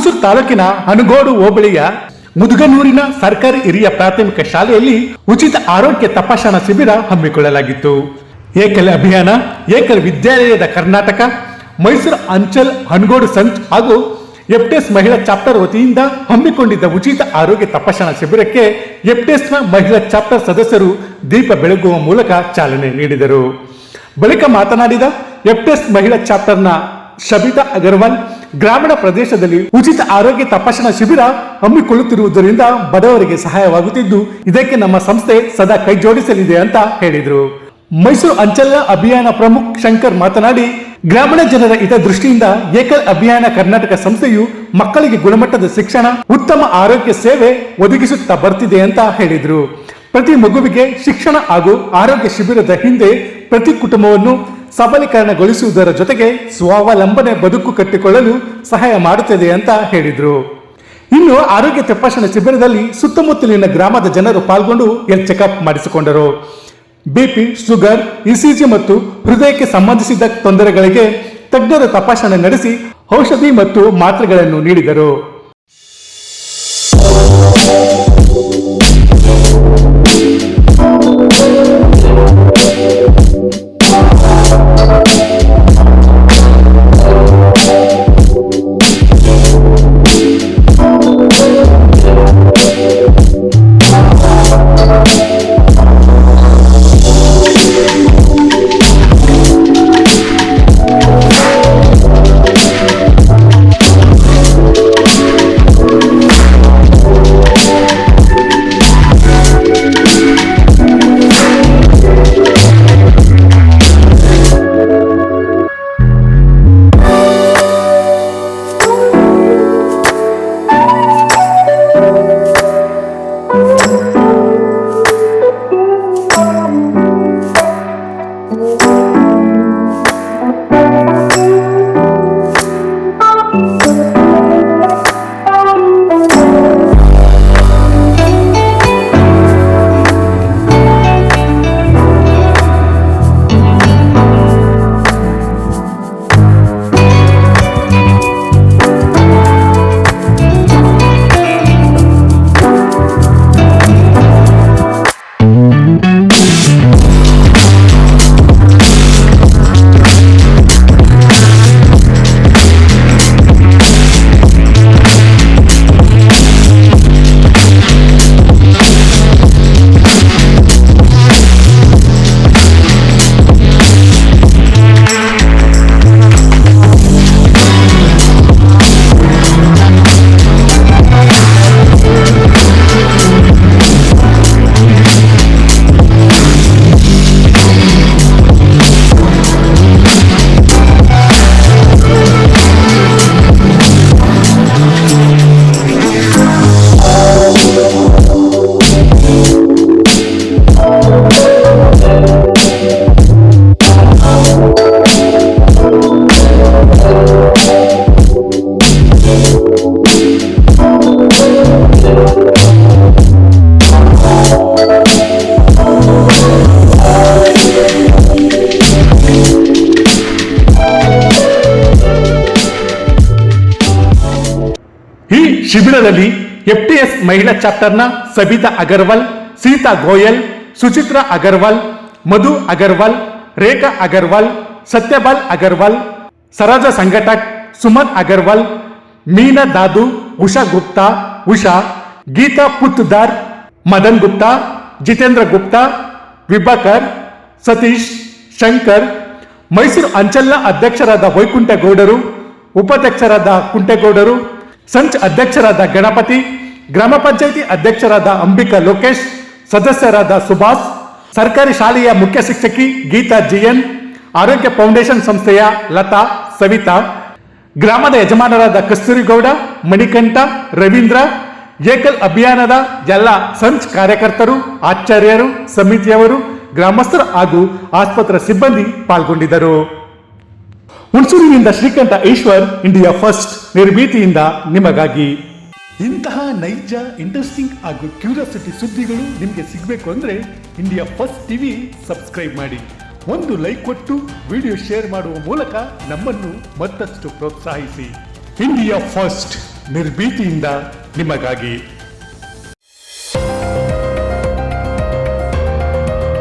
ಹುಣಸೂರು ತಾಲೂಕಿನ ಹನಗೋಡು ಹೋಬಳಿಯ ಮುದುಗನೂರಿನ ಸರ್ಕಾರಿ ಹಿರಿಯ ಪ್ರಾಥಮಿಕ ಶಾಲೆಯಲ್ಲಿ ಉಚಿತ ಆರೋಗ್ಯ ತಪಾಸಣಾ ಶಿಬಿರ ಹಮ್ಮಿಕೊಳ್ಳಲಾಗಿತ್ತು. ಏಕಲ್ ಅಭಿಯಾನ, ಏಕಲ್ ವಿದ್ಯಾಲಯದ ಕರ್ನಾಟಕ, ಮೈಸೂರು ಅಂಚಲ್ ಹನಗೋಡು ಸಂಚ್ ಹಾಗೂ ಎಫ್ಟೆಸ್ ಮಹಿಳಾ ಚಾಪ್ಟರ್ ವತಿಯಿಂದ ಹಮ್ಮಿಕೊಂಡಿದ್ದ ಉಚಿತ ಆರೋಗ್ಯ ತಪಾಸಣಾ ಶಿಬಿರಕ್ಕೆ ಎಫ್ಟೆಸ್ನ ಮಹಿಳಾ ಚಾಪ್ಟರ್ ಸದಸ್ಯರು ದೀಪ ಬೆಳಗುವ ಮೂಲಕ ಚಾಲನೆ ನೀಡಿದರು. ಬಳಿಕ ಮಾತನಾಡಿದ ಎಫ್ಟೆಸ್ ಮಹಿಳಾ ಚಾಪ್ಟರ್ನ ಶಬಿತಾ ಅಗರ್ವಾಲ್, ಗ್ರಾಮೀಣ ಪ್ರದೇಶದಲ್ಲಿ ಉಚಿತ ಆರೋಗ್ಯ ತಪಾಸಣಾ ಶಿಬಿರ ಹಮ್ಮಿಕೊಳ್ಳುತ್ತಿರುವುದರಿಂದ ಬಡವರಿಗೆ ಸಹಾಯವಾಗುತ್ತಿದ್ದು, ಇದಕ್ಕೆ ನಮ್ಮ ಸಂಸ್ಥೆ ಸದಾ ಕೈ ಜೋಡಿಸಲಿದೆ ಅಂತ ಹೇಳಿದರು. ಮೈಸೂರು ಅಂಚಲ್ ಅಭಿಯಾನ ಪ್ರಮುಖ ಶಂಕರ್ ಮಾತನಾಡಿ, ಗ್ರಾಮೀಣ ಜನರ ಹಿತದೃಷ್ಟಿಯಿಂದ ಏಕಲ್ ಅಭಿಯಾನ ಕರ್ನಾಟಕ ಸಂಸ್ಥೆಯು ಮಕ್ಕಳಿಗೆ ಗುಣಮಟ್ಟದ ಶಿಕ್ಷಣ, ಉತ್ತಮ ಆರೋಗ್ಯ ಸೇವೆ ಒದಗಿಸುತ್ತಾ ಬರ್ತಿದೆ ಅಂತ ಹೇಳಿದರು. ಪ್ರತಿ ಮಗುವಿಗೆ ಶಿಕ್ಷಣ ಹಾಗೂ ಆರೋಗ್ಯ ಶಿಬಿರದ ಹಿಂದೆ ಪ್ರತಿ ಕುಟುಂಬವನ್ನು ಸಬಲೀಕರಣಗೊಳಿಸುವುದರ ಜೊತೆಗೆ ಸ್ವಾವಲಂಬನೆ ಬದುಕು ಕಟ್ಟಿಕೊಳ್ಳಲು ಸಹಾಯ ಮಾಡುತ್ತದೆ ಅಂತ ಹೇಳಿದರು. ಇನ್ನು ಆರೋಗ್ಯ ತಪಾಸಣಾ ಶಿಬಿರದಲ್ಲಿ ಸುತ್ತಮುತ್ತಲಿನ ಗ್ರಾಮದ ಜನರು ಪಾಲ್ಗೊಂಡು ಹೆಲ್ತ್ ಚೆಕಪ್ ಮಾಡಿಸಿಕೊಂಡರು. ಬಿಪಿ, ಶುಗರ್, ಇಸಿಜಿ ಮತ್ತು ಹೃದಯಕ್ಕೆ ಸಂಬಂಧಿಸಿದ ತೊಂದರೆಗಳಿಗೆ ತಜ್ಞರ ತಪಾಸಣೆ ನಡೆಸಿ ಔಷಧಿ ಮತ್ತು ಮಾತ್ರೆಗಳನ್ನು ನೀಡಿದರು. ಶಿಬಿರದಲ್ಲಿ ಎಫ್ಟಿಎಸ್ ಮಹಿಳಾ ಚಾಪ್ಟರ್ನ ಸಬಿತಾ ಅಗರ್ವಾಲ್, ಸೀತಾ ಗೋಯಲ್, ಸುಚಿತ್ರಾ ಅಗರ್ವಾಲ್, ಮಧು ಅಗರ್ವಾಲ್, ರೇಖಾ ಅಗರ್ವಾಲ್, ಸತ್ಯಪಾಲ್ ಅಗರ್ವಾಲ್, ಸರಾಜ ಸಂಘಟಕ್, ಸುಮನ್ ಅಗರ್ವಾಲ್, ಮೀನಾ ದಾದು, ಉಷಾ ಗುಪ್ತಾ, ಉಷಾ, ಗೀತಾ ಪುತ್ತದಾರ್, ಮದನ್ ಗುಪ್ತಾ, ಜಿತೇಂದ್ರ ಗುಪ್ತಾ, ವಿಭಾಕರ್, ಸತೀಶ್, ಶಂಕರ್, ಮೈಸೂರು ಅಂಚಲ್ನ ಅಧ್ಯಕ್ಷರಾದ ವೈಕುಂಠಗೌಡರು, ಉಪಾಧ್ಯಕ್ಷರಾದ ಕುಂಟೇಗೌಡರು, ಸಂಚ್ ಅಧ್ಯಕ್ಷರಾದ ಗಣಪತಿ, ಗ್ರಾಮ ಪಂಚಾಯಿತಿ ಅಧ್ಯಕ್ಷರಾದ ಅಂಬಿಕಾ ಲೋಕೇಶ್, ಸದಸ್ಯರಾದ ಸುಭಾಷ್, ಸರ್ಕಾರಿ ಶಾಲೆಯ ಮುಖ್ಯ ಶಿಕ್ಷಕಿ ಗೀತಾ ಜಿಎನ್, ಆರೋಗ್ಯ ಫೌಂಡೇಶನ್ ಸಂಸ್ಥೆಯ ಲತಾ, ಸವಿತಾ, ಗ್ರಾಮದ ಯಜಮಾನರಾದ ಕಸ್ತೂರಿಗೌಡ, ಮಣಿಕಂಠ, ರವೀಂದ್ರ, ಏಕಲ್ ಅಭಿಯಾನದ ಎಲ್ಲ ಸಂಚ್ ಕಾರ್ಯಕರ್ತರು, ಆಚಾರ್ಯರು, ಸಮಿತಿಯವರು, ಗ್ರಾಮಸ್ಥರು ಹಾಗೂ ಆಸ್ಪತ್ರೆ ಸಿಬ್ಬಂದಿ ಪಾಲ್ಗೊಂಡಿದ್ದರು. ಹುಣಸೂರಿನಿಂದ ಶ್ರೀಕಂಠ ಈಶ್ವರ್, ಇಂಡಿಯಾ ಫಸ್ಟ್, ನಿರ್ಭೀತಿಯಿಂದ ನಿಮಗಾಗಿ. ಇಂತಹ ನೈಜ, ಇಂಟ್ರೆಸ್ಟಿಂಗ್ ಹಾಗೂ ಕ್ಯೂರಿಯಾಸಿಟಿ ಸುದ್ದಿಗಳು ನಿಮಗೆ ಸಿಗಬೇಕು ಅಂದ್ರೆ ಇಂಡಿಯಾ ಫಸ್ಟ್ ಟಿವಿ ಸಬ್ಸ್ಕ್ರೈಬ್ ಮಾಡಿ. ಒಂದು ಲೈಕ್ ಕೊಟ್ಟು ವಿಡಿಯೋ ಶೇರ್ ಮಾಡುವ ಮೂಲಕ ನಮ್ಮನ್ನು ಮತ್ತಷ್ಟು ಪ್ರೋತ್ಸಾಹಿಸಿ. India first. ನಿರ್ಭೀತಿಯಿಂದ ನಿಮಗಾಗಿ.